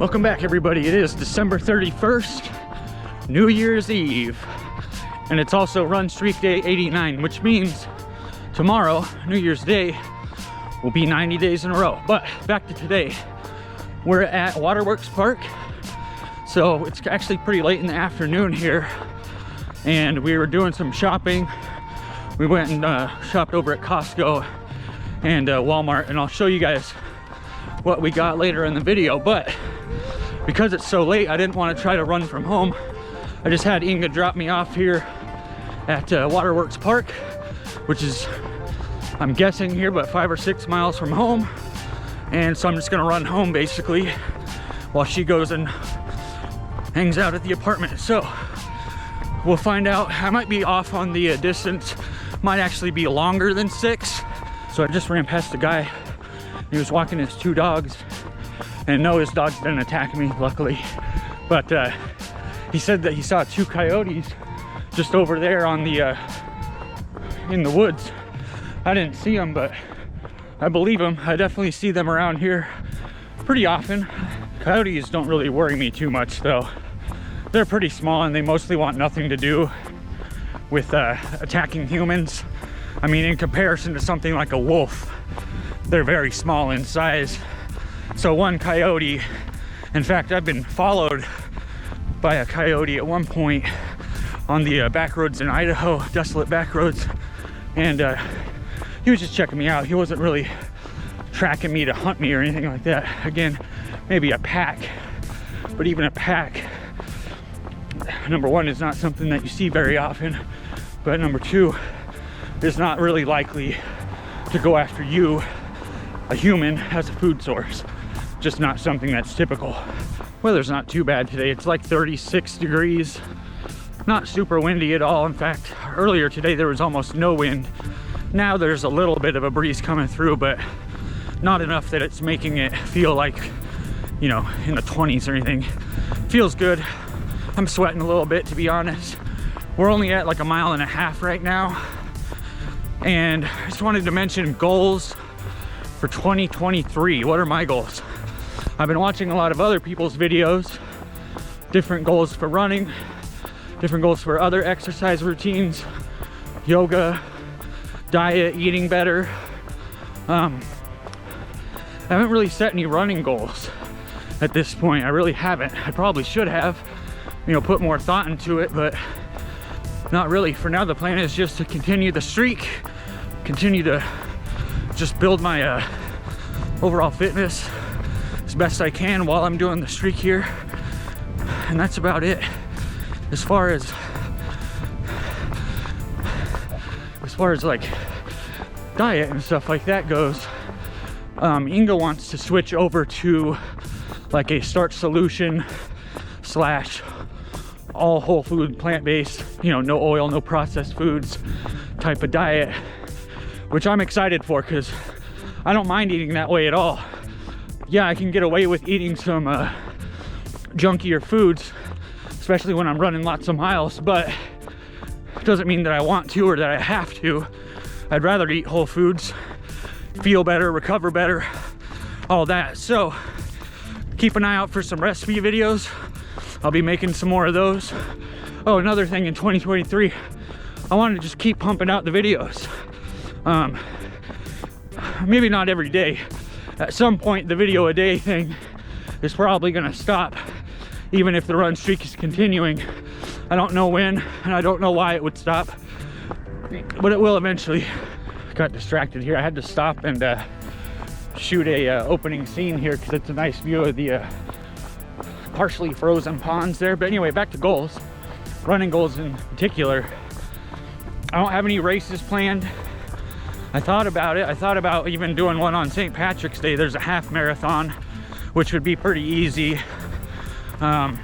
Welcome back, everybody. It is December 31st, New Year's Eve, and it's also Run Streak Day 89, which means tomorrow, New Year's Day, will be 90 days in a row. But back to today, we're at Waterworks Park, so it's actually pretty late in the afternoon here, and we were doing some shopping. We went and shopped over at Costco and Walmart, and I'll show you guys what we got later in the video. But because it's so late, I didn't want to try to run from home. I just had Inga drop me off here at Waterworks Park, which is, I'm guessing here, but 5 or 6 miles from home. And so I'm just gonna run home basically while she goes and hangs out at the apartment. So we'll find out. I might be off on the distance, might actually be longer than 6. So I just ran past the guy. He was walking his 2 dogs, and no, his dogs didn't attack me, luckily. But he said that he saw 2 coyotes just over there on the in the woods. I didn't see them, but I believe him. I definitely see them around here pretty often. Coyotes don't really worry me too much, though. They're pretty small, and they mostly want nothing to do with attacking humans. I mean, in comparison to something like a wolf, they're very small in size. So one coyote, in fact, I've been followed by a coyote at one point on the back roads in Idaho, desolate back roads, and he was just checking me out. He wasn't really tracking me to hunt me or anything like that. Again, maybe a pack, but even a pack, number one, is not something that you see very often, but number two, is not really likely to go after you, a human, as a food source. Just not something that's typical. Weather's not too bad today. It's like 36 degrees. Not super windy at all. In fact, earlier today there was almost no wind. Now there's a little bit of a breeze coming through, but not enough that it's making it feel like, you know, in the 20s or anything. Feels good. I'm sweating a little bit, to be honest. We're only at like 1.5 miles right now. And I just wanted to mention goals for 2023. What are my goals? I've been watching a lot of other people's videos, different goals for running, different goals for other exercise routines, yoga, diet, eating better. I haven't really set any running goals at this point. I really haven't. I probably should have, you know, put more thought into it, but not really. For now, the plan is just to continue the streak, continue to just build my overall fitness as best I can while I'm doing the streak here. And that's about it. As far as like diet and stuff like that goes, Inga wants to switch over to like a starch solution / all whole food, plant-based, you know, no oil, no processed foods type of diet, which I'm excited for because I don't mind eating that way at all. Yeah, I can get away with eating some junkier foods, especially when I'm running lots of miles, but it doesn't mean that I want to or that I have to. I'd rather eat whole foods, feel better, recover better, all that. So keep an eye out for some recipe videos. I'll be making some more of those. Oh, another thing in 2023, I want to just keep pumping out the videos. Maybe not every day. At some point, the video a day thing is probably gonna stop, even if the run streak is continuing. I don't know when, and I don't know why it would stop, but it will eventually. Got distracted here. I had to stop and shoot a opening scene here because it's a nice view of the partially frozen ponds there. But anyway, back to goals, running goals in particular. I don't have any races planned. I thought about it. I thought about even doing one on St. Patrick's Day. There's a half marathon, which would be pretty easy. I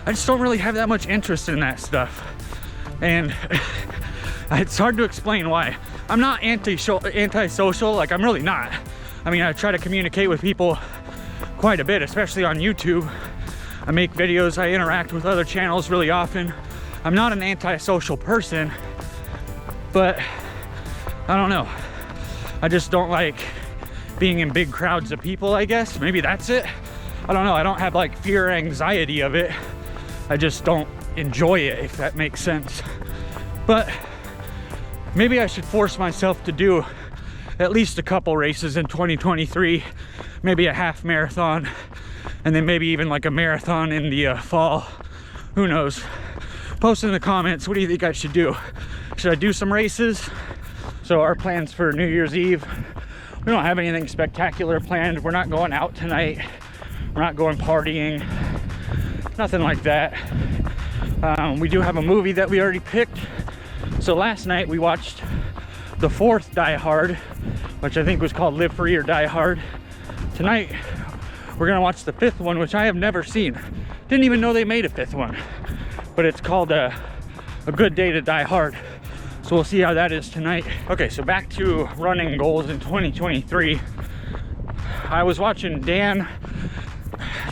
just don't really have that much interest in that stuff, and it's hard to explain why. I'm not anti-social, like I'm really not. I mean, I try to communicate with people quite a bit, especially on YouTube. I make videos, I interact with other channels really often. I'm not an anti-social person, but I don't know. I just don't like being in big crowds of people, I guess. Maybe that's it. I don't know, I don't have like fear or anxiety of it. I just don't enjoy it, if that makes sense. But maybe I should force myself to do at least a couple races in 2023, maybe a half marathon, and then maybe even like a marathon in the fall. Who knows? Post in the comments, what do you think I should do? Should I do some races? So our plans for New Year's Eve, we don't have anything spectacular planned. We're not going out tonight. We're not going partying, nothing like that. We do have a movie that we already picked. So last night we watched the 4th Die Hard, which I think was called Live Free or Die Hard. Tonight we're gonna watch the 5th one, which I have never seen. Didn't even know they made a 5th one, but it's called A Good Day to Die Hard. So we'll see how that is tonight. Okay, so back to running goals in 2023. I was watching Dan,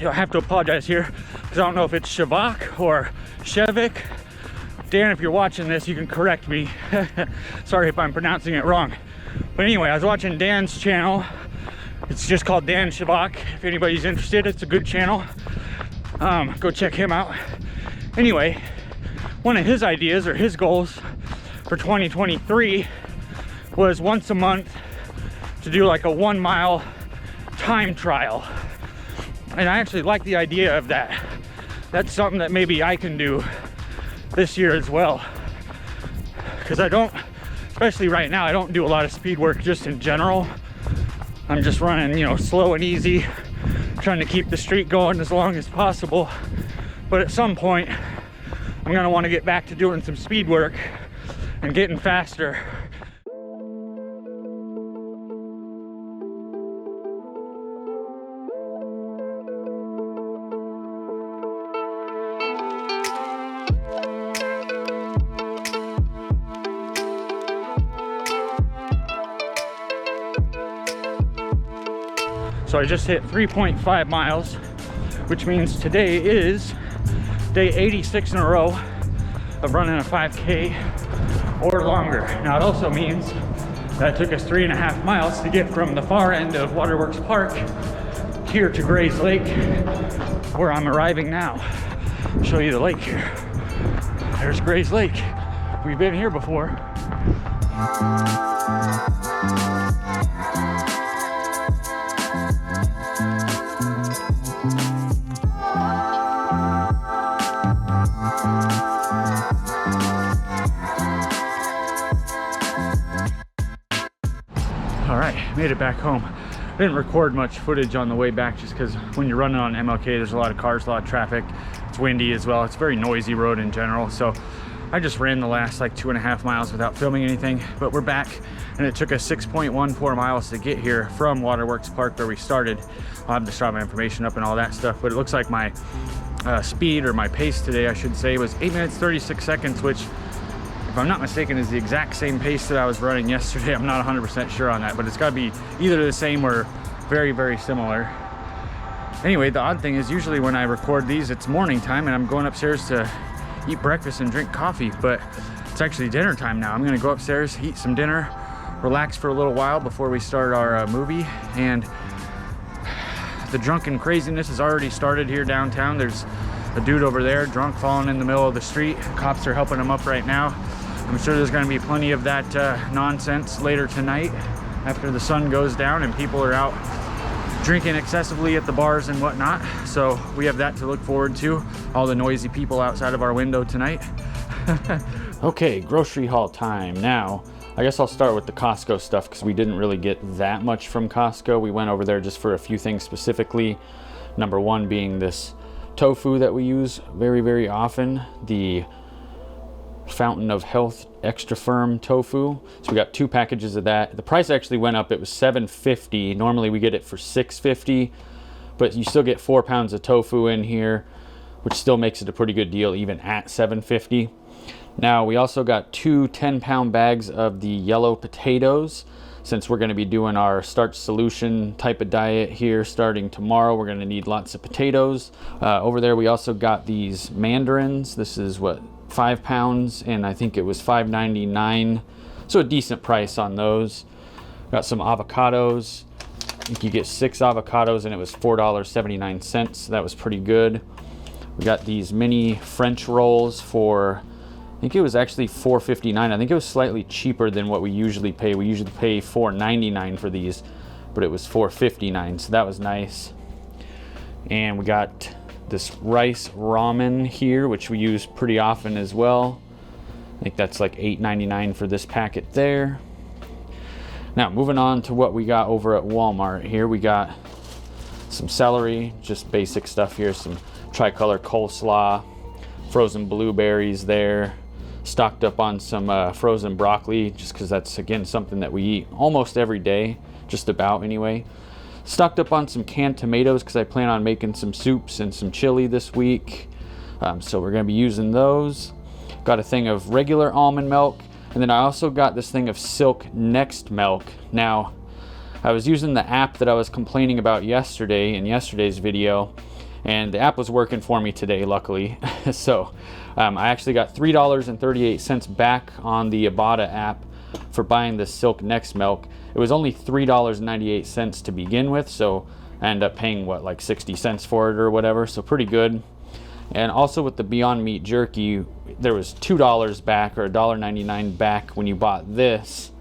I have to apologize here, because I don't know if it's Shevock or Shevock. Dan, if you're watching this, you can correct me. Sorry if I'm pronouncing it wrong. But anyway, I was watching Dan's channel. It's just called Dan Shevock. If anybody's interested, it's a good channel. Go check him out. Anyway, one of his ideas or his goals for 2023 was once a month to do like a 1 mile time trial. And I actually like the idea of that. That's something that maybe I can do this year as well, because I don't, especially right now, I don't do a lot of speed work just in general. I'm just running, you know, slow and easy, trying to keep the streak going as long as possible. But at some point I'm gonna want to get back to doing some speed work and getting faster. So I just hit 3.5 miles, which means today is day 86 in a row of running a 5K or longer. Now it also means that it took us 3.5 miles to get from the far end of Waterworks Park here to Gray's Lake, where I'm arriving now. I'll show you the lake here. There's Gray's Lake. We've been here before. All right, made it back home. I didn't record much footage on the way back just because when you're running on MLK, there's a lot of cars, a lot of traffic. It's windy as well. It's a very noisy road in general. So I just ran the last like 2.5 miles without filming anything, but we're back and it took us 6.14 miles to get here from Waterworks Park where we started. I'll have the Strava information up and all that stuff, but it looks like my speed, or my pace today, I should say, was 8 minutes 36 seconds, which, if I'm not mistaken, is the exact same pace that I was running yesterday. I'm not 100% sure on that, but it's got to be either the same or very, very similar. Anyway, the odd thing is usually when I record these, it's morning time and I'm going upstairs to eat breakfast and drink coffee, but it's actually dinner time now. I'm going to go upstairs, eat some dinner, relax for a little while before we start our movie. And the drunken craziness has already started here downtown. There's a dude over there drunk, falling in the middle of the street. Cops are helping him up right now. I'm sure there's going to be plenty of that nonsense later tonight after the sun goes down and people are out drinking excessively at the bars and whatnot. So we have that to look forward to, all the noisy people outside of our window tonight. Okay, grocery haul time. Now I guess I'll start with the Costco stuff because we didn't really get that much from Costco. We went over there just for a few things specifically. Number one being this tofu that we use very, very often, the Fountain of Health extra firm tofu. So we got 2 packages of that. The price actually went up. It was $7.50. Normally we get it for $6.50, but you still get 4 pounds of tofu in here, which still makes it a pretty good deal even at $7.50. Now we also got 2 10-pound bags of the yellow potatoes. Since we're going to be doing our starch solution type of diet here starting tomorrow, we're going to need lots of potatoes. Over there we also got these mandarins. This is what, 5 pounds, and I think it was $5.99, so a decent price on those. Got some avocados, I think you get 6 avocados and it was $4.79. So that was pretty good. We got these mini French rolls for, I think it was actually $4.59. I think it was slightly cheaper than what we usually pay. We usually pay $4.99 for these, but it was $4.59, so that was nice. And we got this rice ramen here, which we use pretty often as well. I think that's like $8.99 for this packet there. Now, moving on to what we got over at Walmart. Here we got some celery, just basic stuff here, some tricolor coleslaw, frozen blueberries there, stocked up on some frozen broccoli, just because that's, again, something that we eat almost every day, just about anyway. Stocked up on some canned tomatoes because I plan on making some soups and some chili this week. So we're going to be using those. Got a thing of regular almond milk, and then I also got this thing of Silk Next milk. Now, I was using the app that I was complaining about yesterday in yesterday's video, and the app was working for me today, luckily. So I actually got $3.38 back on the Ibotta app for buying the Silk Next milk. It was only $3.98 to begin with, so I ended up paying, what, like 60 cents for it or whatever, so pretty good. And also with the Beyond Meat jerky, there was $2 back, or $1.99 back when you bought this,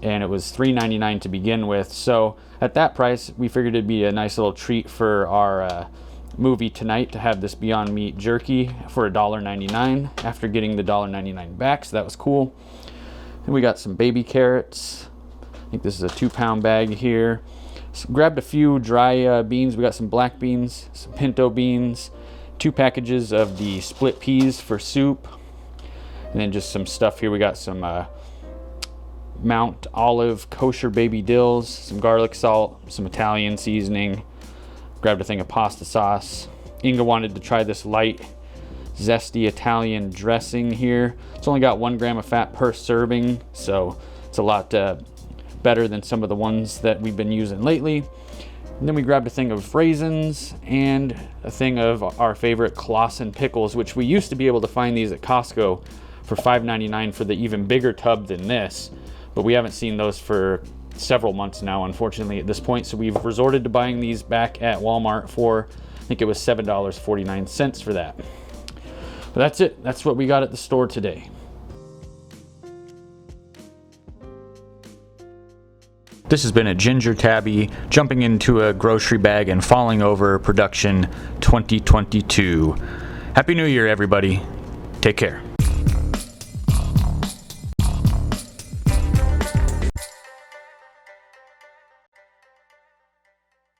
and it was $3.99 to begin with. So at that price, we figured it'd be a nice little treat for our movie tonight to have this Beyond Meat jerky for $1.99 after getting the $1.99 back, so that was cool. And we got some baby carrots. I think this is a 2-pound bag here. So grabbed a few dry beans. We got some black beans, some pinto beans, 2 packages of the split peas for soup, and then just some stuff here. We got some Mount Olive kosher baby dills, some garlic salt, some Italian seasoning. Grabbed a thing of pasta sauce. Inga wanted to try this light, zesty Italian dressing here. It's only got 1 gram of fat per serving, so it's a lot better than some of the ones that we've been using lately. And then we grabbed a thing of raisins and a thing of our favorite Claussen pickles, which we used to be able to find these at Costco for $5.99 for the even bigger tub than this, but we haven't seen those for several months now, unfortunately, at this point. So we've resorted to buying these back at Walmart for, I think it was $7.49 for that. But that's it. That's what we got at the store today. This has been a Ginger Tabby jumping into a grocery bag and falling over production 2022. Happy New Year, everybody. Take care.